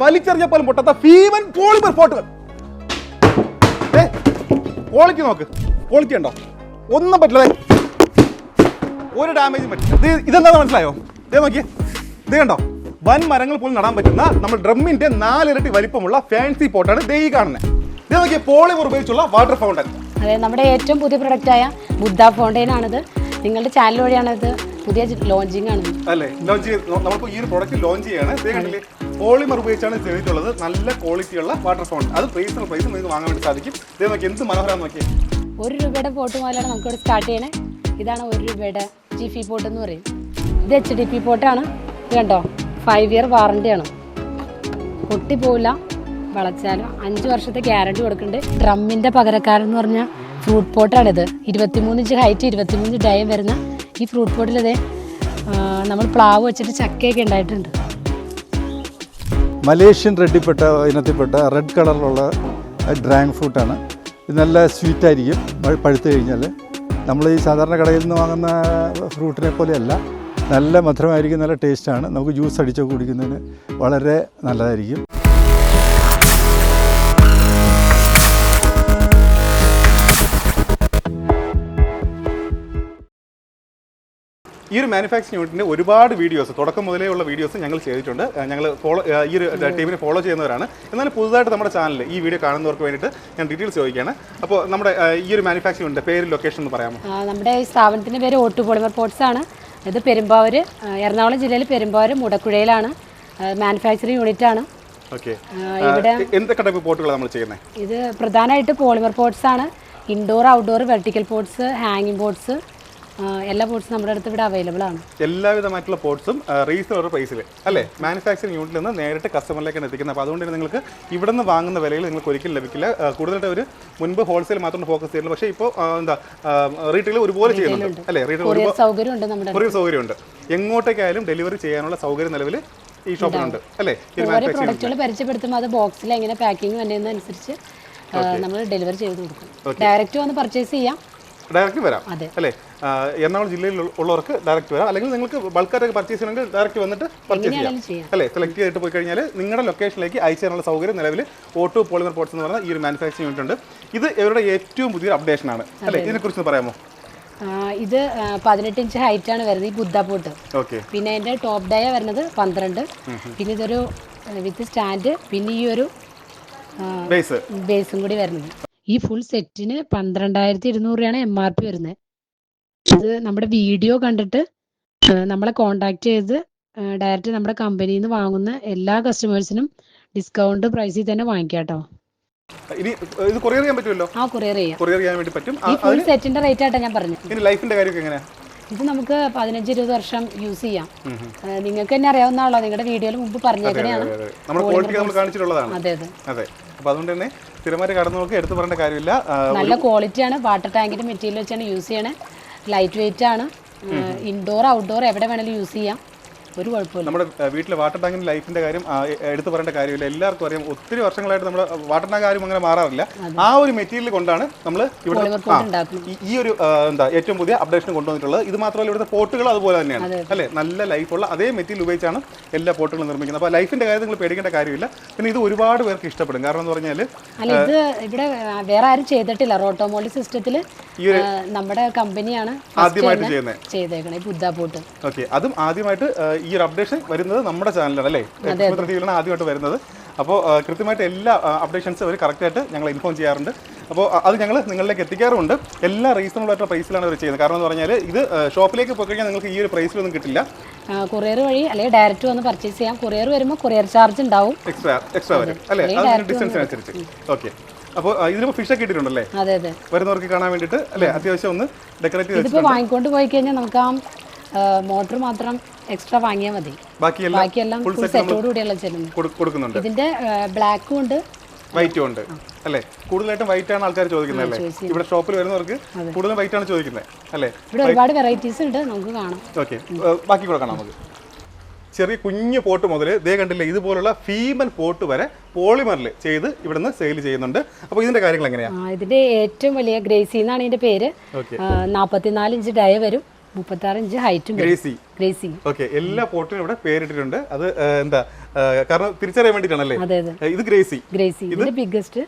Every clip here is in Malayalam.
വലിച്ചെറിഞ്ഞ പോലും പൊട്ടാത്ത ഭീമൻ പോളിമർ പോട്ടുകൾ. ക്വാളിറ്റി നോക്ക്, ക്വാളിറ്റി ഉണ്ടോ? ഒന്നും പറ്റില്ല, ഒരു ഡാമേജും പറ്റില്ല. ഇതെന്താണെന്ന് മനസ്സിലായോ? ഇതേ നോക്കിയേ, ഇത് കണ്ടോ? വൻ മരങ്ങൾ പോലും നടാൻ പറ്റുന്ന നമ്മൾ ഡ്രമ്മിന്റെ 4 ഇരട്ടി വലിപ്പമുള്ള ഫാൻസി പോട്ടാണ് ദേ ഈ കാണുന്നത്. ഇത് നോക്കിയേ, പോളിമർ ഉപയോഗിച്ചുള്ള വാട്ടർ ഫൗണ്ടൻ. അതെ, നമ്മുടെ ഏറ്റവും പുതിയ പ്രൊഡക്റ്റായ ബുദ്ധ ഫൗണ്ടൈൻ ആണിത്. നിങ്ങളുടെ ചാനൽ വഴിയാണ് ഇത് പുതിയ ലോഞ്ചിങ് ആണ് അല്ലേ? ലോഞ്ച് നമുക്ക് ഈ ഒരു പ്രോഡക്റ്റ് ലോഞ്ച് ചെയ്യാണ്. പോളിമർ ഉപയോഗിച്ചാണ് ചെയ്തിട്ടുള്ളത്. നല്ല ക്വാളിറ്റിയുള്ള വാട്ടർ ഫൗണ്ടൻ. അത് റീസണബിൾ പ്രൈസിൽ നിങ്ങൾക്ക് വാങ്ങാൻ വേണ്ടി സാധിക്കും. ഇതേ നോക്കി എന്ത് മനോഹരം നോക്കിയേ. 1 രൂപയുടെ പോട്ട് മുതലാണ് നമുക്കിവിടെ സ്റ്റാർട്ട് ചെയ്യണേ. ഇതാണ് 1 രൂപയുടെ ജിഫി പോട്ട് എന്ന് പറയും. ഇത് HDP പോട്ടാണ്. ഇത് കണ്ടോ, 5 ഇയർ വാറണ്ടിയാണ്. പൊട്ടിപ്പോവില്ല, വളച്ചാലും 5 വർഷത്തെ ഗ്യാരണ്ടി കൊടുക്കുന്നുണ്ട്. ഡ്രമ്മിൻ്റെ പകരക്കാരൻ എന്ന് പറഞ്ഞാൽ ഫ്രൂട്ട് പോട്ടാണിത്. 23 ഇഞ്ച് ഹൈറ്റ്, 23 ഡയം വരുന്ന ഈ ഫ്രൂട്ട് പോട്ടിലതേ നമ്മൾ പ്ലാവ് വെച്ചിട്ട് ചക്കയൊക്കെ ഉണ്ടായിട്ടുണ്ട്. മലേഷ്യൻ റെഡിപ്പെട്ട ഇനത്തിൽപ്പെട്ട റെഡ് കളറിലുള്ള ഡ്രാഗൺ ഫ്രൂട്ടാണ്. ഇത് നല്ല സ്വീറ്റായിരിക്കും പഴുത്ത് കഴിഞ്ഞാൽ. നമ്മൾ ഈ സാധാരണ കടയിൽ നിന്ന് വാങ്ങുന്ന ഫ്രൂട്ടിനെ പോലെയല്ല, നല്ല മധുരമായിരിക്കും, നല്ല ടേസ്റ്റാണ്. നമുക്ക് ജ്യൂസ് അടിച്ചൊക്കെ കുടിക്കുന്നതിന് വളരെ നല്ലതായിരിക്കും. ഈ ഒരു മാനുഫാക്ചറിംഗ് യൂണിറ്റിൻ്റെ ഒരുപാട് വീഡിയോസ് തുടക്കം മുതലേ ഉള്ള വീഡിയോസ് ഞങ്ങൾ ചെയ്തിട്ടുണ്ട്. ഞങ്ങൾ ഈ ഒരു ടീമിനെ ഫോളോ ചെയ്യുന്നവരാണ്. എന്നാലും പുതുതായിട്ട് നമ്മുടെ ചാനലിൽ ഈ വീഡിയോ കാണുന്നവർക്ക് വേണ്ടിയിട്ട് ഞാൻ ഡീറ്റെയിൽസ് ചോദിക്കുകയാണ്. അപ്പോൾ നമ്മുടെ ഈ ഒരു മാനുഫാക്ചറിംഗ് യൂണിറ്റിൻ്റെ പേര്, ലൊക്കേഷൻ ഒന്ന് പറയാമോ? നമ്മുടെ ഈ സ്ഥാപനത്തിൻ്റെ പേര് ഓട്ടു പോളിമർ പോട്ട്സ് ആണ്. ഇത് പെരുമ്പാവൂർ, എറണാകുളം ജില്ലയിൽ പെരുമ്പാവൂർ മുടക്കുഴയിലാണ് മാനുഫാക്ചറിംഗ് യൂണിറ്റ് ആണ്. ഓക്കെ, ഇവിടെ എന്തൊക്കെ ടൈപ്പ് പോട്ടുകളാണ് നമ്മൾ ചെയ്യുന്നത്? ഇത് പ്രധാനമായിട്ട് പോളിമർ പോട്ട്സ് ആണ്. ഇൻഡോർ, ഔട്ട്ഡോർ, വെർട്ടിക്കൽ പോട്ട്സ്, ഹാങ്ങിങ് പോട്ട്സ്, എല്ലാ പോട്ട്സും നമ്മുടെ അടുത്ത് ഇവിടെ അവൈലബിൾ ആണ്. എല്ലാവിധമായിട്ടുള്ള പോട്ട്സും റീസണബിൾ പ്രൈസിൽ അല്ലേ മാനുഫാക്ചറിംഗ് യൂണിറ്റിൽ നിന്ന് നേരിട്ട് കസ്റ്റമറിലേക്കാണ് എത്തിക്കുന്നത്. അപ്പോൾ അതുകൊണ്ട് തന്നെ നിങ്ങൾക്ക് ഇവിടെ നിന്ന് വാങ്ങുന്ന വിലയിൽ നിങ്ങൾക്ക് ഒരിക്കലും ലഭിക്കില്ല. കൂടുതലായിട്ട് ഒരു മുൻപ് ഹോൾസെയിൽ മാത്രം ഫോക്കസ് ചെയ്യുന്നത്, പക്ഷേ ഇപ്പോൾ എന്താ റീറ്റെയിൽ ഒരുപോലെ ചെയ്യുന്നുണ്ട് അല്ലേ? റീറ്റെയിൽ സൗകര്യമുണ്ട്. എങ്ങോട്ടേക്കായാലും ഡെലിവറി ചെയ്യാനുള്ള സൗകര്യം നിലവിൽ ഈ ഷോപ്പിലുണ്ട് അല്ലേ? പ്രൊഡക്റ്റുകൾ പരിചയപ്പെടുത്തുമ്പോൾ അത് ബോക്സിൽ എങ്ങനെ പാക്കിംഗ് വരുന്നതനുസരിച്ച് നമ്മൾ ഡെലിവറി ചെയ്ത് കൊടുക്കും. ഡയറക്റ്റ് വന്ന് പർച്ചേസ് ചെയ്യാം, ഡയറക്റ്റ് വരാം അല്ലേ? എറണാകുളം ജില്ലയിൽ ഉള്ളവർക്ക് ഡയറക്റ്റ് വരാം, അല്ലെങ്കിൽ നിങ്ങൾക്ക് ബൾക്കായിട്ടൊക്കെ പർച്ചേസ് ചെയ്യണമെങ്കിൽ ഡയറക്റ്റ് വന്നിട്ട് പർച്ചേസ് ചെയ്യാം അല്ലേ? സെലക്ട് ചെയ്തിട്ട് പോയി കഴിഞ്ഞാൽ നിങ്ങളുടെ ലൊക്കേഷനിലേക്ക് അയച്ചു തരാനുള്ള സൗകര്യം നിലവിൽ ഓട്ടോ പോളിമർ പോട്ട്സ് എന്ന് പറയുന്ന ഈ ഒരു മാനുഫാക്ചറിംഗ് യൂണിറ്റ് ഉണ്ട്. ഇത് ഇവരുടെ ഏറ്റവും പുതിയൊരു അപ്ഡേഷൻ ആണ് അല്ലേ? ഇതിനെക്കുറിച്ച് പറയാമോ? ഇത് 18 ഇഞ്ച് ഹൈറ്റ് ആണ് വരുന്നത് ഈ ബുദ്ധ പോട്ട്. ഓക്കെ, പിന്നെ അതിന്റെ ടോപ്പ് ഡയ വരുന്നത് 12. പിന്നെ ഇതൊരു വിത്ത് സ്റ്റാൻഡ്, പിന്നെ ഈ ഒരു ബേസും കൂടി വരുന്നത്. ഈ ഫുൾ സെറ്റിന് 12,200 രൂപയാണ് MRP വരുന്നത്. ഇത് നമ്മുടെ വീഡിയോ കണ്ടിട്ട് നമ്മളെ കോണ്ടാക്ട് ചെയ്ത് ഡയറക്റ്റ് നമ്മുടെ കമ്പനിയിൽ നിന്ന് വാങ്ങുന്ന എല്ലാ കസ്റ്റമേഴ്സിനും ഡിസ്കൗണ്ട് പ്രൈസിൽ തന്നെ വാങ്ങിക്കാം കേട്ടോ. ഇത് കൊറിയർ ചെയ്യാൻ പറ്റുമല്ലോ? ആ, കൊറിയർ ചെയ്യാൻ വേണ്ടി പറ്റും. ഈ ഫുൾ സെറ്റിന്റെ റേറ്റ് ആയിട്ടാണ് ഞാൻ പറഞ്ഞത്. ഇനി ലൈഫിന്റെ കാര്യമൊക്കെ എങ്ങനെയാണ്? ഇത് നമുക്ക് 15-20 വർഷം യൂസ് ചെയ്യാം. നിങ്ങൾക്ക് തന്നെ അറിയാവുന്നതാണല്ലോ, നിങ്ങളുടെ വീഡിയോയിൽ മുമ്പ് പറഞ്ഞേക്കണെയാണ്. അതെ. അപ്പോൾ അതുകൊണ്ട് തന്നെ സ്ഥിരമായിട്ട് കടന്നു നോക്കി എടുത്തു പറയേണ്ട കാര്യമില്ല. നല്ല ക്വാളിറ്റിയാണ്. വാട്ടർ ടാങ്കിന്റെ മെറ്റീരിയൽ വെച്ചാണ് യൂസ് ചെയ്യണേ. ലൈറ്റ് വെയിറ്റ് ആണ്. ഇൻഡോർ, ഔട്ട്ഡോർ എവിടെ വേണമെങ്കിലും യൂസ് ചെയ്യാം, ഒരു കുഴപ്പമില്ല. നമ്മുടെ വീട്ടിലെ വാട്ടർ ടാങ്കിന്റെ ലൈഫിന്റെ കാര്യം എടുത്തു പറയേണ്ട കാര്യമില്ല. എല്ലാവർക്കും അറിയാം, ഒത്തിരി വർഷങ്ങളായിട്ട് നമ്മുടെ വാട്ടർ ടാങ്ക് ആരും അങ്ങനെ മാറാറില്ല. ആ ഒരു മെറ്റീരിയൽ കൊണ്ടാണ് നമ്മൾ ഇവിടെ ഈ ഒരു ഏറ്റവും പുതിയ അപ്ഡേഷൻ കൊണ്ടുവന്നിട്ടുള്ളത്. ഇത് മാത്രമല്ല, ഇവിടുത്തെ പോട്ടുകൾ അതുപോലെ തന്നെയാണ് അല്ലേ? നല്ല ലൈഫുള്ള അതേ മെറ്റീരിയൽ ഉപയോഗിച്ചാണ് എല്ലാ പോട്ടുകളും നിർമ്മിക്കുന്നത്. അപ്പോൾ ലൈഫിന്റെ കാര്യം നിങ്ങൾ പേടിക്കേണ്ട കാര്യമില്ല. പിന്നെ ഇത് ഒരുപാട് പേർക്ക് ഇഷ്ടപ്പെടും. കാരണം എന്ന് പറഞ്ഞാൽ ഇത് ഇവിടെ വേറെ ആരും ചെയ്തിട്ടില്ല. റോട്ടോമോൾഡ് സിസ്റ്റത്തിൽ നമ്മുടെ കമ്പനിയാണ് ആദ്യമായിട്ട് ചെയ്തേക്കണേ ബുദ്ധ പോട്ട്. ഓക്കെ, അതും ആദ്യമായിട്ട് ഈ ഒരു അപ്ഡേഷൻ വരുന്നത് നമ്മുടെ ചാനലാണ് അല്ലേ? ടിവിയിലാണ് ആദ്യമായിട്ട് വരുന്നത്. അപ്പോൾ കൃത്യമായിട്ട് എല്ലാ അപ്ഡേഷൻസും അവർ കറക്റ്റായിട്ട് ഞങ്ങൾ ഇൻഫോം ചെയ്യാറുണ്ട്. അപ്പോൾ അത് ഞങ്ങൾ നിങ്ങളിലേക്ക് എത്തിക്കാറുമുണ്ട്. എല്ലാ റീസണബിൾ ആയിട്ടുള്ള പ്രൈസിലാണ് അവർ ചെയ്യുന്നത്. കാരണം എന്ന് പറഞ്ഞാൽ ഇത് ഷോപ്പിലേക്ക് പോയി കഴിഞ്ഞാൽ നിങ്ങൾക്ക് ഈ ഒരു പ്രൈസിലൊന്നും കിട്ടില്ല. കൊറിയർ വഴി അല്ലെങ്കിൽ ഡയറക്റ്റ് വന്ന് പർച്ചേസ് ചെയ്യാം. കൊറിയർ വരുമ്പോൾ കൊറിയർ ചാർജ് ഉണ്ടാവും, എക്സ്ട്രാ വരും അല്ലേ? ഡിസ്റ്റൻസിനനുസരിച്ച്. ഓക്കെ, അപ്പോൾ ഇതിലിപ്പോൾ ഫിഷ് ഒക്കെ ഇട്ടിട്ടുണ്ടല്ലേ വരുന്നവർക്ക് കാണാൻ വേണ്ടിയിട്ട് അല്ലേ? അത്യാവശ്യം ഒന്ന് ഡെക്കറേറ്റ് ചെയ്ത് വാങ്ങിക്കൊണ്ട് പോയി കഴിഞ്ഞാൽ നമുക്ക് ആ മോട്ടർ മാത്രം എക്സ്ട്രാ വാങ്ങിയാൽ മതി. ബാക്കിയെല്ലാം സെറ്റോടുകൂടിയുള്ള കൊടുക്കുന്നുണ്ട്. ഇതിന്റെ ബ്ലാക്കും ഉണ്ട്, വൈറ്റും ഉണ്ട് അല്ലേ? കൂടുതലായിട്ടും വൈറ്റ് ആണ് ആൾക്കാർ ചോദിക്കുന്നത് അല്ലേ? ഇവിടെ ഷോപ്പിൽ വരുന്നവർക്ക് കൂടുതലും വൈറ്റ് ആണ് ചോദിക്കുന്നത് അല്ലേ? ഇവിടെ ഒരുപാട് വെറൈറ്റീസ് ഉണ്ട്, നമുക്ക് കാണാം. ഓക്കെ, ബാക്കി കൂടെ കാണാം നമുക്ക്. ചെറിയ കുഞ്ഞു പോട്ട് മുതൽ ദേ കണ്ടില്ലേ ഇതുപോലുള്ള ഫീമൻ പോട്ട് വരെ പോളിമറിൽ ചെയ്ത് ഇവിടുന്ന് സെയിൽ ചെയ്യുന്നുണ്ട്. അപ്പോൾ ഇതിന്റെ കാര്യങ്ങൾ എങ്ങനെയാണ്? ഇതിന്റെ ഏറ്റവും വലിയ ഗ്രേസി എന്നാണ് ഇതിന്റെ പേര്. 44 ഇഞ്ച് ഡയ വരും. 36 ഇഞ്ച് ഹൈറ്റും ഗ്രേസി. ഗ്രേസി. ഓക്കെ, എല്ലാ പോട്ടിനും ഇവിടെ പേരിട്ടിട്ടുണ്ട്. അത് എന്താ കാരണം തിരിച്ചറിയാൻ വേണ്ടിയിട്ടാണല്ലേ? അതെ അതെ, ഇത് ഗ്രേസി. ഗ്രേസി ഇതിന്റെ ബിഗ്ഗസ്റ്റ്,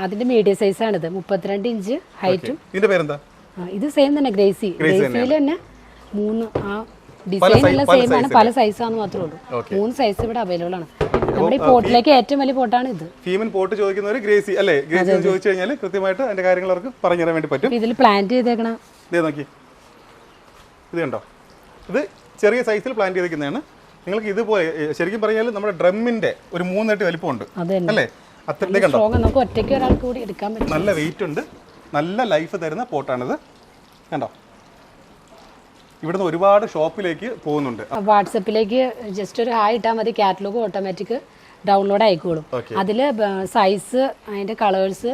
അതിന്റെ മീഡിയം സൈസ് ആണിത്. 32 ഇഞ്ച് ഹൈറ്റും. ഇതിന്റെ പേരെന്താ? ഇത് സെയിം തന്നെ, ഗ്രേസി. ഗ്രേസിയിൽ തന്നെ 3 ഡിസൈൻ എല്ലാം സെയിം ആണ്, പല സൈസാന്ന് മാത്രമേ ഉള്ളൂ. 3 സൈസ് ഇവിടെ അവൈലബിൾ ആണ്. നമ്മുടെ ഈ പോട്ടിലേക്ക് ഏറ്റവും വലിയ പോട്ടാണ് ഇത്. ഫീമൻ പോട്ട് ചോദിക്കുന്നവർ ഗ്രേസി അല്ലേ? ഗ്രേസി ചോദിച്ചു കഴിഞ്ഞാൽ കൃത്യമായിട്ട് അതിന്റെ കാര്യങ്ങൾ അവർക്ക് പറഞ്ഞു തരാൻ വേണ്ടി പറ്റും. ഇതിൽ പ്ലാന്റ് ചെയ്തേക്കണം. ഇതേ നോക്കി, ഇത് കണ്ടോ, ഇത് ചെറിയ സൈസിൽ പ്ലാന്റ് ചെയ്തിരിക്കുന്നതാണ്. നിങ്ങൾക്ക് ഇതുപോലെ ശരിക്കും പറഞ്ഞാൽ നമ്മുടെ ഡ്രമ്മിന്റെ ഒരു 3 ഇരട്ടി വലിപ്പമുണ്ട് അല്ലേ? അത്രയ്ക്ക് കണ്ടോ, നമുക്ക് ഒറ്റയ്ക്ക് ഒരാൾക്ക് കൂടി എടുക്കാൻ പറ്റും. നല്ല വെയിറ്റ് ഉണ്ട്, നല്ല ലൈഫ് തരുന്ന പോട്ടാണിത്. കണ്ടോ, ഇവിടുന്ന് ഒരുപാട് ഷോപ്പിലേക്ക് പോകുന്നുണ്ട്. വാട്സപ്പിലേക്ക് ജസ്റ്റ് ഒരു ഹായ് ഇട്ടാൽ മതി, കാറ്റലോഗ് ഓട്ടോമാറ്റിക് ഡൗൺലോഡ് ആയിക്കോളും. അതിൽ സൈസ്, അതിന്റെ കളേഴ്സ്,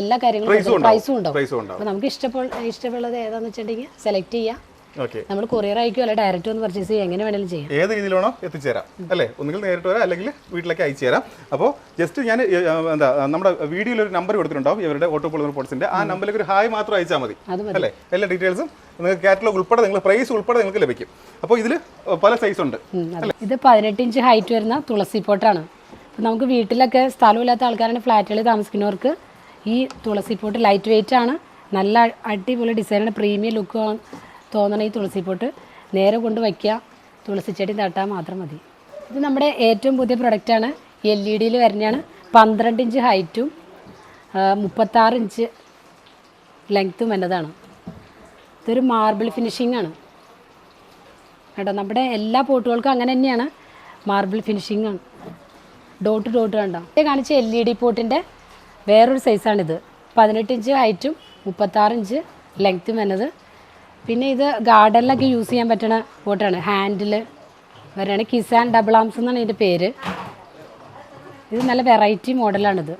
എല്ലാ കാര്യങ്ങളും പ്രൈസും ഉണ്ടാവും. അപ്പോൾ നമുക്ക് ഇഷ്ടമുള്ളത് ഏതാണെന്ന് വെച്ചിട്ടുണ്ടെങ്കിൽ സെലക്ട് ചെയ്യാം. നമ്മൾ കൊറിയർ അയക്കും, അല്ലെ ഡയറക്റ്റ് ഒന്ന് പർച്ചേസ് ചെയ്യാം, എങ്ങനെ വേണമെങ്കിലും ചെയ്യാം. ഏത് രീതിയിലാണോ എത്തിച്ചേരാം അല്ലേ? ഒന്നുകിൽ നേരിട്ട് വരാം, അല്ലെങ്കിൽ വീട്ടിലേക്ക് അയച്ചു തരാം. അപ്പോൾ ജസ്റ്റ് ഞാൻ എന്താ നമ്മുടെ വീഡിയോയിൽ ഒരു നമ്പർ കൊടുത്തിട്ടുണ്ടാവും ഇവരുടെ ഓട്ടോ പോളിമർ പോട്ട്സിന്റെ. ആ നമ്പറിലേക്ക് ഒരു ഹായ് മാത്രം അയച്ചാൽ മതി അല്ലേ? എല്ലാ ഡീറ്റെയിൽസും നിങ്ങൾക്ക് കാറ്റലോഗ് ഉൾപ്പെടെ, നിങ്ങൾ പ്രൈസ് ഉൾപ്പെടെ നിങ്ങൾക്ക് ലഭിക്കും. അപ്പോൾ ഇതിൽ പല സൈസ് ഉണ്ട്. ഇത് 18 ഇഞ്ച് ഹൈറ്റ് വരുന്ന തുളസി പോട്ടാണ്. നമുക്ക് വീട്ടിലൊക്കെ സ്ഥലമില്ലാത്ത ആൾക്കാരാണ്, ഫ്ലാറ്റുകളിൽ താമസിക്കുന്നവർക്ക് ഈ തുളസി പോട്ട് ലൈറ്റ് വെയിറ്റ് ആണ്, നല്ല അടിപൊളി ഡിസൈനാണ്, പ്രീമിയം ലുക്ക് തോന്നണ ഈ തുളസി പോട്ട് നേരെ കൊണ്ട് വയ്ക്കുക, തുളസി ചെടി നട്ടാൽ മാത്രം മതി. ഇത് നമ്മുടെ ഏറ്റവും പുതിയ പ്രൊഡക്റ്റാണ്, LED വരുന്നതാണ്. 12 ഇഞ്ച് ഹൈറ്റും 36 ഇഞ്ച് ലെങ്ത്തും എന്നതാണ്. ഇതൊരു മാർബിൾ ഫിനിഷിംഗ് ആണ് കേട്ടോ. നമ്മുടെ എല്ലാ പോട്ടുകൾക്കും അങ്ങനെ തന്നെയാണ്, മാർബിൾ ഫിനിഷിംഗ് ആണ്. ഡോട്ട് കണ്ടോ. കാണിച്ച LED പോട്ടിൻ്റെ വേറൊരു സൈസാണിത്. 18 ഇഞ്ച് ഹൈറ്റും 36 ഇഞ്ച് ലെങ്ത്തും എന്നത്. പിന്നെ ഇത് ഗാർഡനിലൊക്കെ യൂസ് ചെയ്യാൻ പറ്റുന്ന പോട്ടാണ്, ഹാൻഡിൽ വരെയാണ്. കിസാൻ ഡബിൾ ആംസ് എന്നാണ് ഇതിൻ്റെ പേര്. ഇത് നല്ല വെറൈറ്റി മോഡലാണിത്,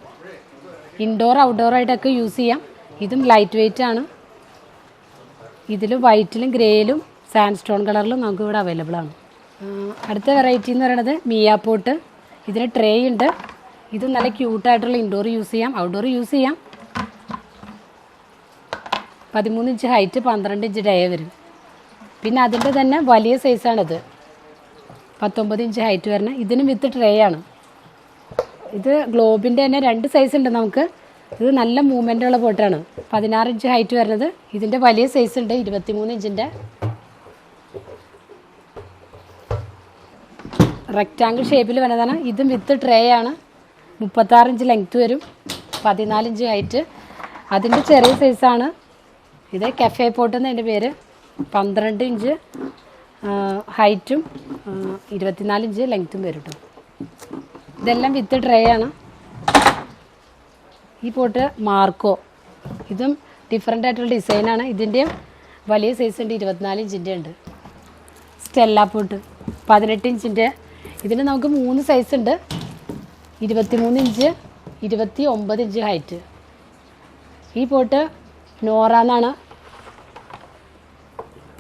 ഇൻഡോർ ഔട്ട്ഡോർ ആയിട്ടൊക്കെ യൂസ് ചെയ്യാം. ഇതും ലൈറ്റ് വെയിറ്റ് ആണ്. ഇതിൽ വൈറ്റിലും ഗ്രേയിലും സാൻഡ് സ്റ്റോൺ കളറിലും നമുക്ക് ഇവിടെ അവൈലബിൾ ആണ്. അടുത്ത വെറൈറ്റി എന്ന് പറയുന്നത് മിയ പോട്ട്. ഇതിന് ട്രേ ഉണ്ട്. ഇത് നല്ല ക്യൂട്ടായിട്ടുള്ള ഇൻഡോർ യൂസ് ചെയ്യാം, ഔട്ട്ഡോർ യൂസ് ചെയ്യാം. 13 ഇഞ്ച് ഹൈറ്റ്, 12 ഇഞ്ച് ഡയ വരും. പിന്നെ അതിൻ്റെ തന്നെ വലിയ സൈസാണിത്, 19 ഇഞ്ച് ഹൈറ്റ് വരുന്ന. ഇതിന് വിത്ത് ട്രേ ആണ്. ഇത് ഗ്ലോബിൻ്റെ തന്നെ 2 സൈസ് ഉണ്ട് നമുക്ക്. ഇത് നല്ല മൂവ്മെൻ്റ് ഉള്ള പോട്ടാണ്. 16 ഇഞ്ച് ഹൈറ്റ് വരുന്നത്. ഇതിൻ്റെ വലിയ സൈസ് ഉണ്ട്, 23 ഇഞ്ചിൻ്റെ റെക്റ്റാങ്കിൾ ഷേപ്പിൽ വരുന്നതാണ്. ഇതും വിത്ത് ട്രേ ആണ്. 36 ഇഞ്ച് ലെങ്ത്ത് വരും, 14 ഇഞ്ച് ഹൈറ്റ്. അതിൻ്റെ ചെറിയ സൈസാണ് ഇത്, കഫേ പോട്ട് എന്നതിൻ്റെ പേര്. 12 ഇഞ്ച് ഹൈറ്റും 24 ഇഞ്ച് ലെങ്ത്തും വരും കേട്ടോ. ഇതെല്ലാം വിത്ത് ട്രേ ആണ്. ഈ പോട്ട് മാർക്കോ, ഇതും ഡിഫറെൻ്റ് ആയിട്ടുള്ള ഡിസൈനാണ്. ഇതിൻ്റെയും വലിയ സൈസ് ഉണ്ട്, 24 ഇഞ്ചിൻ്റെ ഉണ്ട്. സ്റ്റെല്ല പോട്ട് 18 ഇഞ്ചിൻ്റെ. ഇതിന് നമുക്ക് 3 സൈസ് ഉണ്ട്, 23 ഇഞ്ച്, 29 ഇഞ്ച് ഹൈറ്റ്. ഈ പോട്ട് നോറ എന്നാണ്,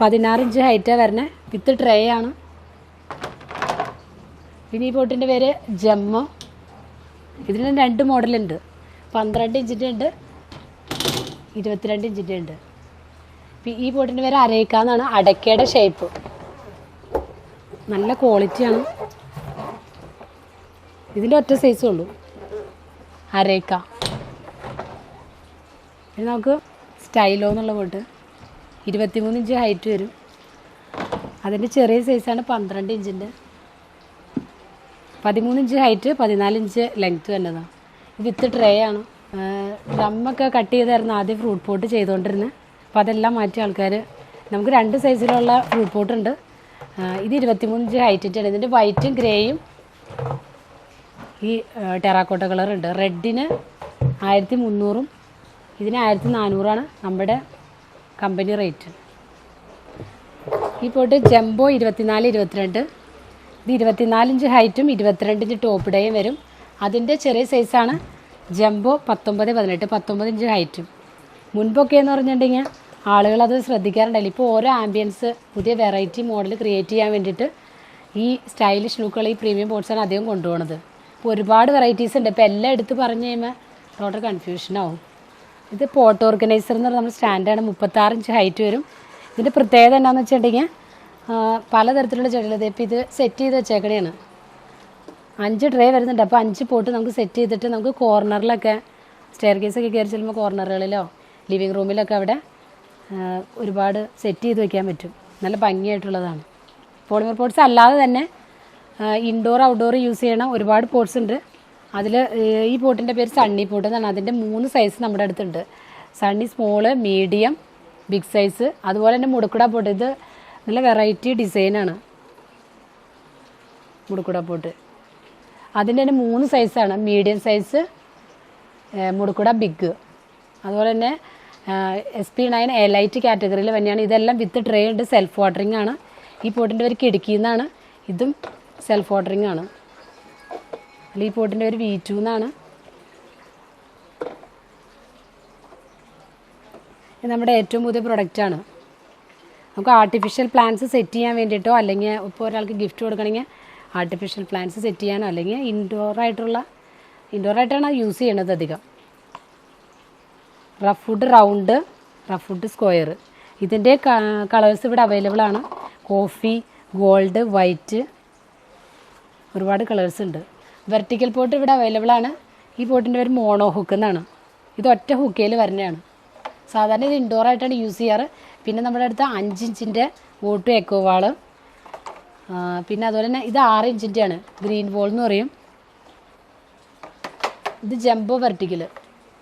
16 ഇഞ്ച് ഹൈറ്റാണ് വരുന്നത്, വിത്ത് ട്രേ ആണ്. പിന്നെ ഈ പോട്ടിൻ്റെ പേര് ജമ്മോ. ഇതിന് 2 മോഡലുണ്ട്, 12 ഇഞ്ചിൻ്റെ ഉണ്ട്, 22 ഇഞ്ചിൻ്റെ ഉണ്ട്. ഈ പോട്ടിൻ്റെ പേര് അരേക്ക എന്നാണ്, അടയ്ക്കയുടെ ഷേപ്പ്, നല്ല ക്വാളിറ്റിയാണ്. ഇതിൻ്റെ ഒറ്റ സൈസേ ഉള്ളൂ, അരേക്ക. പിന്നെ നമുക്ക് സ്റ്റൈലോ എന്നുള്ള പോട്ട് 23 ഇഞ്ച് ഹൈറ്റ് വരും. അതിൻ്റെ ചെറിയ സൈസാണ് 12 ഇഞ്ചിൻ്റെ, 13 ഇഞ്ച് ഹൈറ്റ്, 14 ഇഞ്ച് ലെങ്ത്ത് വരുന്നതാണ്. വിത്ത് ട്രേ ആണ്. ഡ്രമ്മൊക്കെ കട്ട് ചെയ്തായിരുന്നു ആദ്യം ഫ്രൂട്ട് പോട്ട് ചെയ്തുകൊണ്ടിരുന്നത്. അപ്പോൾ അതെല്ലാം മാറ്റിയ ആൾക്കാർ, നമുക്ക് 2 സൈസിലുള്ള ഫ്രൂട്ട് പോട്ടുണ്ട്. ഇത് 23 ഇഞ്ച് ഹൈറ്റിൻ്റെയാണ്. ഇതിൻ്റെ വൈറ്റും ഗ്രേയും ഈ ടെറാക്കോട്ട കളറുണ്ട്. റെഡിന് 1300, ഇതിന് 1400 നമ്മുടെ കമ്പനി റേറ്റ്. ഈ പോട്ട് ജംബോ 24, 22. ഇത് 24 ഇഞ്ച് ഹൈറ്റും 22 ഇഞ്ച് ടോപ്പ് ഡേയും വരും. അതിൻ്റെ ചെറിയ സൈസാണ് ജംബോ 19, 18, 19 ഇഞ്ച് ഹൈറ്റും. മുൻപൊക്കെ എന്ന് പറഞ്ഞിട്ടുണ്ടെങ്കിൽ ആളുകളത് ശ്രദ്ധിക്കാറുണ്ടല്ലോ. ഇപ്പോൾ ഓരോ ആംബിയൻസ്, പുതിയ വെറൈറ്റി മോഡൽ ക്രിയേറ്റ് ചെയ്യാൻ വേണ്ടിയിട്ട് ഈ സ്റ്റൈലിഷ് ലുക്കുകൾ, ഈ പ്രീമിയം പോട്ട്സാണ് അധികം കൊണ്ടുപോകുന്നത്. ഇപ്പോൾ ഒരുപാട് വെറൈറ്റീസ് ഉണ്ട്. ഇപ്പോൾ എല്ലാം എടുത്ത് പറഞ്ഞു കഴിയുമ്പോൾ ടോട്ടൽ കൺഫ്യൂഷനാവും. ഇത് പോട്ട് ഓർഗനൈസർ എന്ന് പറഞ്ഞാൽ നമ്മൾ സ്റ്റാൻഡാണ്, 36 ഇഞ്ച് ഹൈറ്റ് വരും, ഇതിൻ്റെ പ്രത്യേകത എന്താണെന്ന് വെച്ചിട്ടുണ്ടെങ്കിൽ പലതരത്തിലുള്ള ചെടികൾ ഇപ്പോൾ ഇത് സെറ്റ് ചെയ്ത് വെച്ചേക്കണേയാണ്. 5 ട്രേ വരുന്നുണ്ട്. അപ്പോൾ 5 പോട്ട് നമുക്ക് സെറ്റ് ചെയ്തിട്ട് നമുക്ക് കോർണറിലൊക്കെ സ്റ്റെയർ കേസൊക്കെ കയറി ചെല്ലുമ്പോൾ കോർണറുകളിലോ ലിവിങ് റൂമിലൊക്കെ അവിടെ ഒരുപാട് സെറ്റ് ചെയ്ത് വെക്കാൻ പറ്റും. നല്ല ഭംഗിയായിട്ടുള്ളതാണ്. പോളിമർ പോട്ട്സ് അല്ലാതെ തന്നെ ഇൻഡോർ ഔട്ട്ഡോർ യൂസ് ചെയ്യണ ഒരുപാട് പോട്ട്സ് ഉണ്ട്. അതിൽ ഈ പോട്ടിൻ്റെ പേര് സണ്ണി പോട്ട് എന്നാണ്. അതിൻ്റെ 3 സൈസ് നമ്മുടെ അടുത്തുണ്ട്. സണ്ണി സ്മോള്, മീഡിയം, ബിഗ് സൈസ്. അതുപോലെ തന്നെ മുടുക്കുട പോട്ട്. ഇത് നല്ല വെറൈറ്റി ഡിസൈനാണ് മുടുക്കുട പോട്ട്. അതിൻ്റെ തന്നെ 3 സൈസാണ്. മീഡിയം സൈസ്, മുടുക്കുട ബിഗ്. അതുപോലെ തന്നെ SP9 എലൈറ്റ് കാറ്റഗറിയിൽ തന്നെയാണ്. ഇതെല്ലാം വിത്ത് ട്രേ ഉണ്ട്. സെൽഫ് വാട്ടറിങ് ആണ്. ഈ പോട്ടിൻ്റെ പേര് കിടക്കിന്നാണ്. ഇതും സെൽഫ് വാട്ടറിങ് ആണ്. അല്ല ഈ പോട്ടിൻ്റെ പേര് V2 എന്നാണ്. ഇത് നമ്മുടെ ഏറ്റവും പുതിയ പ്രൊഡക്റ്റാണ്. നമുക്ക് ആർട്ടിഫിഷ്യൽ പ്ലാന്റ്സ് സെറ്റ് ചെയ്യാൻ വേണ്ടിയിട്ടോ അല്ലെങ്കിൽ ഇപ്പോൾ ഒരാൾക്ക് ഗിഫ്റ്റ് കൊടുക്കണമെങ്കിൽ ആർട്ടിഫിഷ്യൽ പ്ലാന്റ്സ് സെറ്റ് ചെയ്യാനോ അല്ലെങ്കിൽ ഇൻഡോറായിട്ടാണ് യൂസ് ചെയ്യണത് അധികം. Rough wood round, rough wood square. ഇതിൻ്റെ കളേഴ്സ് ഇവിടെ അവൈലബിൾ ആണ്. കോഫി, ഗോൾഡ്, വൈറ്റ്, ഒരുപാട് കളേഴ്സ് ഉണ്ട്. വെർട്ടിക്കൽ പോട്ട് ഇവിടെ അവൈലബിൾ ആണ്. ഈ പോട്ടിൻ്റെ പേര് മോണോ ഹുക്ക് എന്നാണ്. ഇത് ഒറ്റ ഹുക്കയിൽ വരുന്നതാണ്. സാധാരണ ഇത് ഇൻഡോറായിട്ടാണ് യൂസ് ചെയ്യാറ്. പിന്നെ നമ്മുടെ അടുത്ത് 5 ഇഞ്ചിൻ്റെ വോട്ടു എക്കോ വാള്, പിന്നെ അതുപോലെ തന്നെ ഇത് 6 ഇഞ്ചിൻ്റെയാണ്. ഗ്രീൻ വോൾ എന്ന് പറയും. ഇത് ജംബോ വെർട്ടിക്കൽ.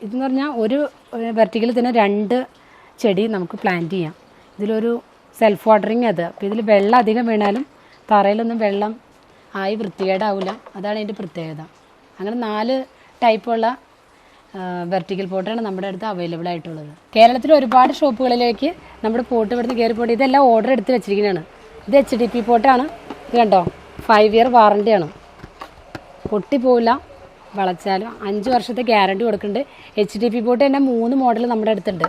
ഇതെന്ന് പറഞ്ഞാൽ ഒരു വെർട്ടിക്കൽ തന്നെ 2 ചെടി നമുക്ക് പ്ലാന്റ് ചെയ്യാം. ഇതിലൊരു സെൽഫ് വാട്ടറിങ് അത്. അപ്പോൾ ഇതിൽ വെള്ളം അധികം വീണാലും തറയിലൊന്നും വെള്ളം ആയി വൃത്തികേടാവില്ല. അതാണ് ഇതിൻ്റെ പ്രത്യേകത. അങ്ങനെ 4 ടൈപ്പുള്ള വെർട്ടിക്കൽ പോട്ടാണ് നമ്മുടെ അടുത്ത് അവൈലബിൾ ആയിട്ടുള്ളത്. കേരളത്തിൽ ഒരുപാട് ഷോപ്പുകളിലേക്ക് നമ്മുടെ പോട്ട് ഇവിടുന്ന് കയറി പോട്ട് ഇതെല്ലാം ഓർഡർ എടുത്ത് വെച്ചിരിക്കുന്നതാണ്. ഇത് HDP പോട്ടാണ്. ഇത് കണ്ടോ, 5 ഇയർ വാറണ്ടിയാണ്. പൊട്ടിപ്പോവില്ല, വളച്ചാലും 5 വർഷത്തെ ഗ്യാരണ്ടി കൊടുക്കുന്നുണ്ട്. HDP പോട്ട് തന്നെ 3 മോഡൽ നമ്മുടെ അടുത്തുണ്ട്.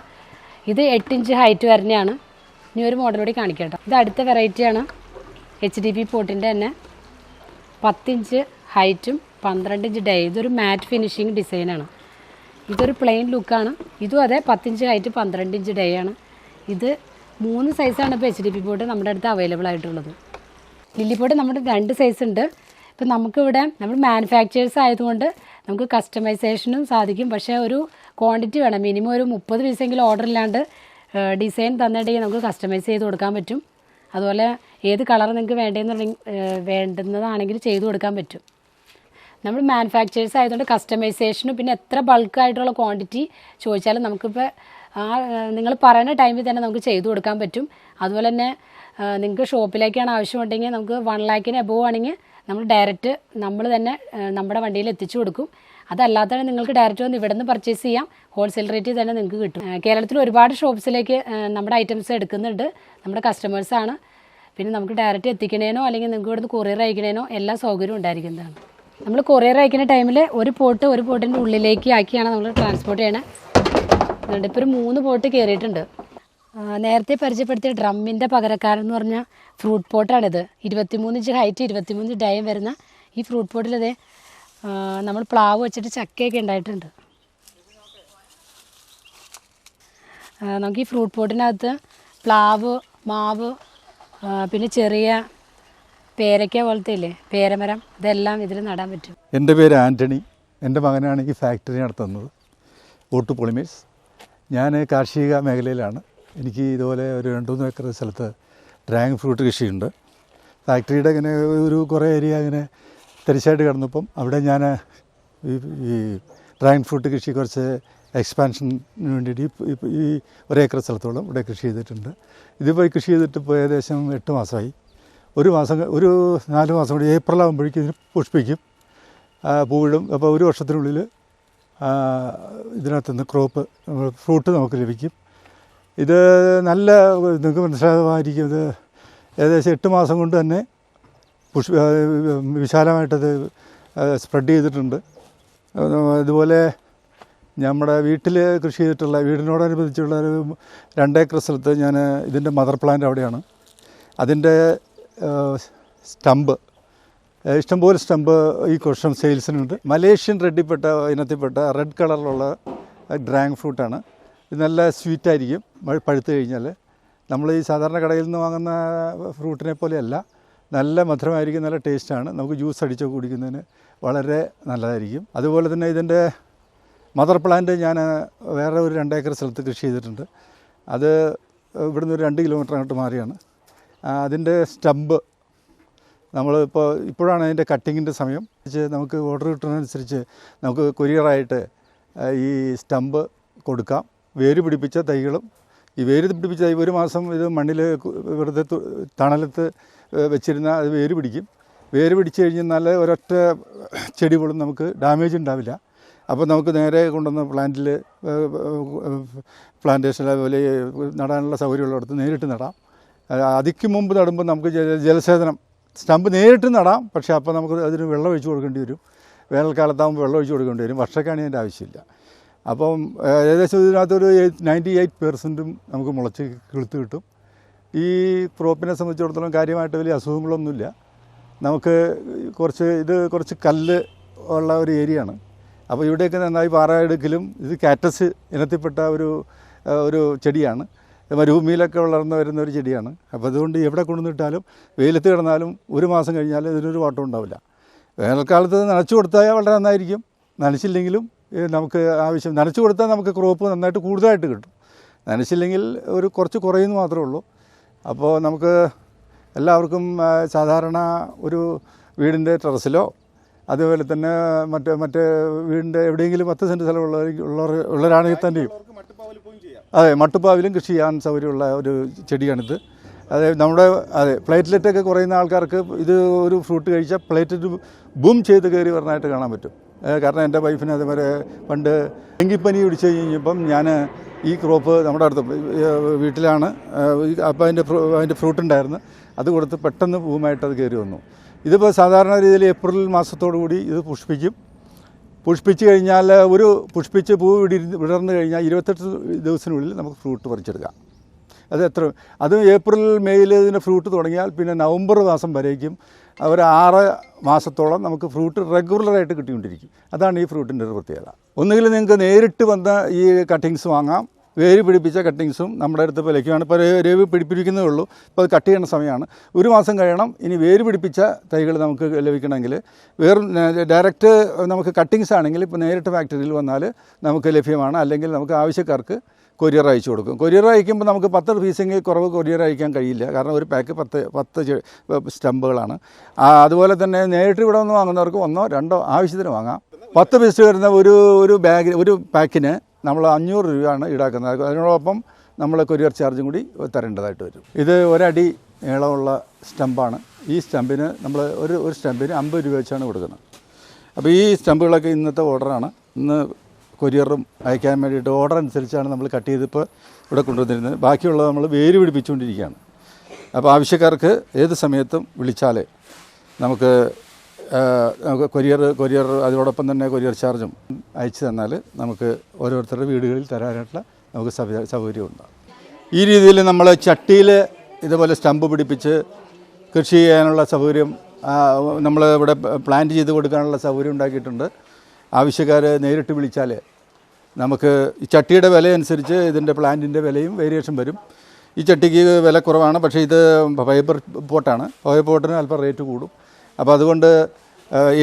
ഇത് 8 ഇഞ്ച് ഹൈറ്റ് വരുന്നതാണ്. ഇനി ഒരു മോഡൽ കൂടി കാണിക്കാം കേട്ടോ. ഇത് അടുത്ത വെറൈറ്റിയാണ്. HDP പോട്ടിൻ്റെ തന്നെ 10 ഇഞ്ച് ഹൈറ്റും 12 ഇഞ്ച് ഡേ. ഇതൊരു മാറ്റ് ഫിനിഷിങ് ഡിസൈനാണ്. ഇതൊരു പ്ലെയിൻ ലുക്കാണ്. ഇതും അതെ 10 ഇഞ്ച് ഹൈറ്റ് 12 ഇഞ്ച് ഡേ ആണ്. ഇത് 3 സൈസാണ് ഇപ്പോൾ HDP പോട്ട് നമ്മുടെ അടുത്ത് അവൈലബിൾ ആയിട്ടുള്ളത്. ലില്ലി പോട്ട് നമ്മുടെ 2 സൈസ് ഉണ്ട്. ഇപ്പം നമുക്കിവിടെ നമ്മൾ മാനുഫാക്ചേഴ്സ് ആയതുകൊണ്ട് നമുക്ക് കസ്റ്റമൈസേഷനും സാധിക്കും. പക്ഷേ ഒരു ക്വാണ്ടിറ്റി വേണം. മിനിമം ഒരു 30 പീസെങ്കിലും ഓർഡർ ഇല്ലാണ്ട് ഡിസൈൻ തന്നിട്ടുണ്ടെങ്കിൽ നമുക്ക് കസ്റ്റമൈസ് ചെയ്ത് കൊടുക്കാൻ പറ്റും. അതുപോലെ ഏത് കളർ നിങ്ങൾക്ക് വേണ്ടുന്നതാണെങ്കിൽ ചെയ്ത് കൊടുക്കാൻ പറ്റും. നമ്മൾ മാനുഫാക്ചേഴ്സ് ആയതുകൊണ്ട് കസ്റ്റമൈസേഷനും പിന്നെ എത്ര ബൾക്കായിട്ടുള്ള ക്വാണ്ടിറ്റി ചോദിച്ചാലും നമുക്കിപ്പോൾ നിങ്ങൾ പറയുന്ന ടൈമിൽ തന്നെ നമുക്ക് ചെയ്തു കൊടുക്കാൻ പറ്റും. അതുപോലെ തന്നെ നിങ്ങൾക്ക് ഷോപ്പിലേക്കാണ് ആവശ്യമുണ്ടെങ്കിൽ നമുക്ക് 1 ലാഖിന് എബോവ് ആണെങ്കിൽ നമ്മൾ ഡയറക്റ്റ് നമ്മൾ തന്നെ നമ്മുടെ വണ്ടിയിൽ എത്തിച്ചു കൊടുക്കും. അതല്ലാതെ നിങ്ങൾക്ക് ഡയറക്റ്റ് വന്ന് ഇവിടെ നിന്ന് പർച്ചേസ് ചെയ്യാം. ഹോൾസെയിൽ റേറ്റിൽ തന്നെ നിങ്ങൾക്ക് കിട്ടും. കേരളത്തിൽ ഒരുപാട് ഷോപ്സിലേക്ക് നമ്മുടെ ഐറ്റംസ് എടുക്കുന്നുണ്ട്. നമ്മുടെ കസ്റ്റമേഴ്സാണ്. പിന്നെ നമുക്ക് ഡയറക്റ്റ് എത്തിക്കണേനോ അല്ലെങ്കിൽ നിങ്ങൾക്ക് ഇവിടുന്ന് കൊറിയർ അയക്കണേനോ എല്ലാ സൗകര്യവും ഉണ്ടായിരിക്കുന്നതാണ്. നമ്മൾ കൊറിയർ അയക്കുന്ന ടൈമിൽ ഒരു പോട്ടിൻ്റെ ഉള്ളിലേക്ക് ആക്കിയാണ് നമ്മൾ ട്രാൻസ്പോർട്ട് ചെയ്യണത്. അതുകൊണ്ട് ഇപ്പോൾ ഒരു 3 പോട്ട് കയറിയിട്ടുണ്ട്. നേരത്തെ പരിചയപ്പെടുത്തിയ ഡ്രമ്മിൻ്റെ പകരക്കാരൻ എന്ന് പറഞ്ഞാൽ ഫ്രൂട്ട് പോട്ടാണിത്. 23 ഇഞ്ച് ഹൈറ്റ് 23 ഡയം വരുന്ന ഈ ഫ്രൂട്ട് പോട്ടിലത് നമ്മൾ പ്ലാവ് വെച്ചിട്ട് ചക്കയൊക്കെ ഉണ്ടായിട്ടുണ്ട്. നമുക്ക് ഈ ഫ്രൂട്ട് പോട്ടിനകത്ത് പ്ലാവ്, മാവ്, പിന്നെ ചെറിയ പേരയ്ക്ക പോലത്തെ ഇല്ലേ, പേരമരം, ഇതെല്ലാം ഇതിൽ നടാൻ പറ്റും. എൻ്റെ പേര് ആൻ്റണി. എൻ്റെ മകനാണ് ഈ ഫാക്ടറി നടത്തുന്നത്, ഓട്ടു പോളിമേഴ്സ്. ഞാൻ കാർഷിക മേഖലയിലാണ്. എനിക്ക് ഇതുപോലെ ഒരു 2-3 ഏക്കർ സ്ഥലത്ത് ഡ്രാഗൺ ഫ്രൂട്ട് കൃഷിയുണ്ട്. ഫാക്ടറിയുടെ ഇങ്ങനെ ഒരു കുറേ ഏരിയ ഇങ്ങനെ തരിശായിട്ട് കിടന്നപ്പം അവിടെ ഞാൻ ഈ ഡ്രാഗൺ ഫ്രൂട്ട് കൃഷി കുറച്ച് എക്സ്പാൻഷന് വേണ്ടിയിട്ട് ഈ 1 ഏക്കർ സ്ഥലത്തോളം ഇവിടെ കൃഷി ചെയ്തിട്ടുണ്ട്. ഇതിപ്പോൾ കൃഷി ചെയ്തിട്ട് ഇപ്പോൾ ഏകദേശം 8 മാസമായി. ഒരു 4 മാസം കൂടി ഏപ്രിൽ ആകുമ്പോഴേക്കും ഇതിന് പുഷ്പിക്കും, പൂവിടും. അപ്പോൾ 1 വർഷത്തിനുള്ളിൽ ഇതിനകത്തുനിന്ന് ഫ്രൂട്ട് നമുക്ക് ലഭിക്കും. ഇത് നല്ല നിങ്ങൾക്ക് മനസ്സിലാകുമായിരിക്കും. ഇത് ഏകദേശം 8 മാസം കൊണ്ട് തന്നെ വിശാലമായിട്ടത് സ്പ്രെഡ് ചെയ്തിട്ടുണ്ട്. അതുപോലെ നമ്മുടെ വീട്ടിൽ കൃഷി ചെയ്തിട്ടുള്ള വീടിനോടനുബന്ധിച്ചുള്ള ഒരു 2 ഏക്കർ സ്ഥലത്ത് ഞാൻ ഇതിൻ്റെ മദർ പ്ലാന്റ് അവിടെയാണ്. അതിൻ്റെ സ്റ്റമ്പ്, ഇഷ്ടംപോലെ സ്റ്റമ്പ് ഈ വർഷം സെയിൽസിനുണ്ട്. മലേഷ്യൻ ഇനത്തിൽപ്പെട്ട റെഡ് കളറിലുള്ള ഡ്രാഗൺ ഫ്രൂട്ടാണ്. ഇത് നല്ല സ്വീറ്റായിരിക്കും. പഴുത്ത് കഴിഞ്ഞാൽ നമ്മൾ ഈ സാധാരണ കടയിൽ നിന്ന് വാങ്ങുന്ന ഫ്രൂട്ടിനെ പോലെയല്ല, നല്ല മധുരമായിരിക്കും, നല്ല ടേസ്റ്റാണ്. നമുക്ക് ജ്യൂസ് അടിച്ചൊക്കെ കുടിക്കുന്നതിന് വളരെ നല്ലതായിരിക്കും. അതുപോലെ തന്നെ ഇതിൻ്റെ മദർ പ്ലാന്റ് ഞാൻ വേറെ ഒരു 2 ഏക്കർ സ്ഥലത്ത് കൃഷി ചെയ്തിട്ടുണ്ട്. അത് ഇവിടുന്ന് ഒരു 2 കിലോമീറ്റർ അങ്ങോട്ട് മാറിയാണ്. അതിൻ്റെ സ്റ്റമ്പ് ഇപ്പോഴാണ് അതിൻ്റെ കട്ടിങ്ങിൻ്റെ സമയം. നമുക്ക് ഓർഡർ കിട്ടുന്നതനുസരിച്ച് നമുക്ക് കൊറിയറായിട്ട് ഈ സ്റ്റമ്പ് കൊടുക്കാം. വേര് പിടിപ്പിച്ച തൈകളും, ഈ വേര് പിടിപ്പിച്ച തൈ 1 മാസം ഇത് മണ്ണിൽ വെറുതെ തണലത്ത് വെച്ചിരുന്നാൽ അത് വേര് പിടിക്കും. വേര് പിടിച്ച് കഴിഞ്ഞാൽ ഒരൊറ്റ ചെടി പോലും നമുക്ക് ഡാമേജ് ഉണ്ടാവില്ല. അപ്പോൾ നമുക്ക് നേരെ കൊണ്ടുവന്ന പ്ലാന്റേഷൻ അതുപോലെ നടാനുള്ള സൗകര്യമുള്ളിടത്ത് നേരിട്ട് നടാം. അതിക്ക് മുമ്പ് നടുമ്പോൾ നമുക്ക് ജലസേചനം സ്റ്റമ്പ് നേരിട്ട് നടാം. പക്ഷേ അപ്പോൾ നമുക്ക് അതിന് വെള്ളം ഒഴിച്ച് കൊടുക്കേണ്ടി വരും. വേനൽക്കാലത്താകുമ്പോൾ വെള്ളം ഒഴിച്ച് കൊടുക്കേണ്ടി വരും. വർഷക്കാണ് അതിൻ്റെ ആവശ്യമില്ല. അപ്പം ഏകദേശം ഇതിനകത്തൊരു 98% നമുക്ക് മുളച്ച് കിളുത്ത് കിട്ടും. ഈ ക്രോപ്പിനെ സംബന്ധിച്ചിടത്തോളം കാര്യമായിട്ട് വലിയ അസുഖങ്ങളൊന്നുമില്ല. നമുക്ക് കുറച്ച് കല്ല് ഉള്ള ഒരു ഏരിയയാണ്. അപ്പോൾ ഇവിടെയൊക്കെ നന്നായി പാറയെടുക്കലും, ഇത് കാറ്റസ് ഇനത്തിൽപ്പെട്ട ഒരു ചെടിയാണ്. മരുഭൂമിയിലൊക്കെ വളർന്നു വരുന്ന ഒരു ചെടിയാണ്. അപ്പോൾ അതുകൊണ്ട് എവിടെ കൊണ്ടുവന്നിട്ടാലും വെയിലത്ത് കിടന്നാലും 1 മാസം കഴിഞ്ഞാൽ ഇതിനൊരു വാട്ടം ഉണ്ടാവില്ല. വേനൽക്കാലത്ത് നനച്ചു കൊടുത്താൽ വളരെ നന്നായിരിക്കും. നനച്ചില്ലെങ്കിലും നമുക്ക് നനച്ചു കൊടുത്താൽ നമുക്ക് ക്രോപ്പ് നന്നായിട്ട് കൂടുതലായിട്ട് കിട്ടും. നനച്ചില്ലെങ്കിൽ കുറച്ച് കുറയുന്നു മാത്രമേ ഉള്ളൂ. അപ്പോൾ നമുക്ക് എല്ലാവർക്കും സാധാരണ ഒരു വീടിൻ്റെ ടെറസിലോ അതുപോലെ തന്നെ മറ്റേ വീടിൻ്റെ എവിടെയെങ്കിലും 10 സെൻറ്റ് സ്ഥലം ഉള്ളവരാണെങ്കിൽ തന്നെയും മട്ടുപ്പാവിലും കൃഷി ചെയ്യാൻ സൗകര്യമുള്ള ഒരു ചെടിയാണിത്. പ്ലേറ്റ്ലെറ്റൊക്കെ കുറയുന്ന ആൾക്കാർക്ക് ഇത് ഒരു ഫ്രൂട്ട് കഴിച്ചാൽ പ്ലേറ്റ്ലെറ്റ് ബൂം ചെയ്ത് കയറി വരുന്നതായിട്ട് കാണാൻ പറ്റും. കാരണം എൻ്റെ വൈഫിന് അതേപോലെ പണ്ട് ഡെങ്കിപ്പനി പിടിച്ച് കഴിഞ്ഞപ്പം ഞാൻ ഈ ക്രോപ്പ് നമ്മുടെ അടുത്ത് വീട്ടിലാണ്. അപ്പോൾ അതിൻ്റെ ഫ്രൂട്ട് ഉണ്ടായിരുന്നു. അത് കൊടുത്ത് പെട്ടെന്ന് ബൂമായിട്ട് അത് കയറി വന്നു. ഇതിപ്പോൾ സാധാരണ രീതിയിൽ ഏപ്രിൽ മാസത്തോടു കൂടി ഇത് പുഷ്പിച്ച് കഴിഞ്ഞാൽ പുഷ്പിച്ച് പൂ വിടർന്നു കഴിഞ്ഞാൽ 28 ദിവസത്തിനുള്ളിൽ നമുക്ക് ഫ്രൂട്ട് പറിച്ചെടുക്കാം. അത് ഏപ്രിൽ മെയ്യിൽ ഇതിൻ്റെ ഫ്രൂട്ട് തുടങ്ങിയാൽ പിന്നെ നവംബർ മാസം വരേക്കും ഒരു 6 മാസത്തോളം നമുക്ക് ഫ്രൂട്ട് റെഗുലറായിട്ട് കിട്ടിക്കൊണ്ടിരിക്കും. അതാണ് ഈ ഫ്രൂട്ടിൻ്റെ ഒരു പ്രത്യേകത. ഒന്നുകിൽ നിങ്ങൾക്ക് നേരിട്ട് വന്ന ഈ കട്ടിങ്സ് വാങ്ങാം. വേര് പിടിപ്പിച്ച കട്ടിങ്സും നമ്മുടെ അടുത്ത് ഇപ്പോൾ ലഭ്യമാണ്. ഇപ്പോൾ വേര് പിടിപ്പിക്കുന്നതേ ഉള്ളൂ. ഇപ്പോൾ അത് കട്ട് ചെയ്യുന്ന സമയമാണ്. 1 മാസം കഴിയണം. ഇനി വേര് പിടിപ്പിച്ച തൈകൾ നമുക്ക് ലഭിക്കണമെങ്കിൽ ഡയറക്റ്റ് നമുക്ക് കട്ടിങ്സ് ആണെങ്കിൽ ഇപ്പോൾ നേരിട്ട് ഫാക്ടറിയിൽ വന്നാൽ നമുക്ക് ലഭ്യമാണ്. അല്ലെങ്കിൽ നമുക്ക് ആവശ്യക്കാർക്ക് കൊറിയർ അയച്ചു കൊടുക്കും. കൊറിയർ അയക്കുമ്പോൾ നമുക്ക് 10 പീസെങ്കിൽ കുറവ് കൊറിയർ അയക്കാൻ കഴിയില്ല. കാരണം ഒരു പാക്ക് 10 സ്റ്റമ്പുകളാണ്. അതുപോലെ തന്നെ നേരിട്ട് ഇവിടെ വന്ന് വാങ്ങുന്നവർക്ക് 1 2 ആവശ്യത്തിന് വാങ്ങാം. 10 പീസ് വരുന്ന ഒരു പാക്കിന് നമ്മൾ 500 രൂപയാണ് ഈടാക്കുന്നത്. അതിനോടൊപ്പം നമ്മൾ കൊറിയർ ചാർജും കൂടി തരേണ്ടതായിട്ട് വരും. ഇത് 1 അടി നീളമുള്ള സ്റ്റമ്പാണ്. ഈ സ്റ്റമ്പിന് നമ്മൾ ഒരു സ്റ്റമ്പിന് 50 രൂപ വെച്ചാണ് കൊടുക്കുന്നത്. അപ്പോൾ ഈ സ്റ്റമ്പുകളൊക്കെ ഇന്നത്തെ ഓർഡറാണ്. ഇന്ന് കൊറിയറും അയക്കാൻ വേണ്ടിയിട്ട് ഓർഡർ അനുസരിച്ചാണ് നമ്മൾ കട്ട് ചെയ്തിപ്പോൾ ഇവിടെ കൊണ്ടുവന്നിരുന്നത്. ബാക്കിയുള്ളത് നമ്മൾ വേര് പിടിപ്പിച്ചുകൊണ്ടിരിക്കുകയാണ്. അപ്പോൾ ആവശ്യക്കാർക്ക് ഏത് സമയത്തും വിളിച്ചാൽ നമുക്ക് കൊറിയർ അതോടൊപ്പം തന്നെ കൊറിയർ ചാർജും അയച്ചു തന്നാൽ നമുക്ക് ഓരോരുത്തരുടെ വീടുകളിൽ തരാനായിട്ടുള്ള നമുക്ക് സൗകര്യമുണ്ടാകും. ഈ രീതിയിൽ നമ്മൾ ചട്ടിയിൽ ഇതുപോലെ സ്റ്റമ്പ് പിടിപ്പിച്ച് കൃഷി ചെയ്യാനുള്ള സൗകര്യം നമ്മൾ ഇവിടെ പ്ലാന്റ് ചെയ്ത് കൊടുക്കാനുള്ള സൗകര്യം ഉണ്ടാക്കിയിട്ടുണ്ട്. ആവശ്യക്കാർ നേരിട്ട് വിളിച്ചാൽ നമുക്ക് ഈ ചട്ടിയുടെ വില അനുസരിച്ച് ഇതിൻ്റെ പ്ലാന്റിൻ്റെ വിലയും വേരിയേഷൻ വരും. ഈ ചട്ടിക്ക് വില കുറവാണ്. പക്ഷേ ഇത് ഫൈബർ പോട്ടാണ്. ഫൈബർ പോട്ടിന് അല്പം റേറ്റ് കൂടും. അപ്പോൾ അതുകൊണ്ട്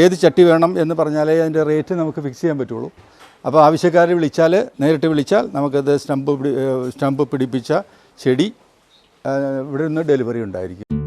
ഏത് ചട്ടി വേണം എന്ന് പറഞ്ഞാലേ അതിൻ്റെ റേറ്റ് നമുക്ക് ഫിക്സ് ചെയ്യാൻ പറ്റുള്ളൂ. അപ്പോൾ ആവശ്യക്കാർ നേരിട്ട് വിളിച്ചാൽ നമുക്കത് സ്റ്റമ്പ് പിടിപ്പിച്ച ചെടി ഇവിടെ നിന്ന് ഡെലിവറി ഉണ്ടായിരിക്കും.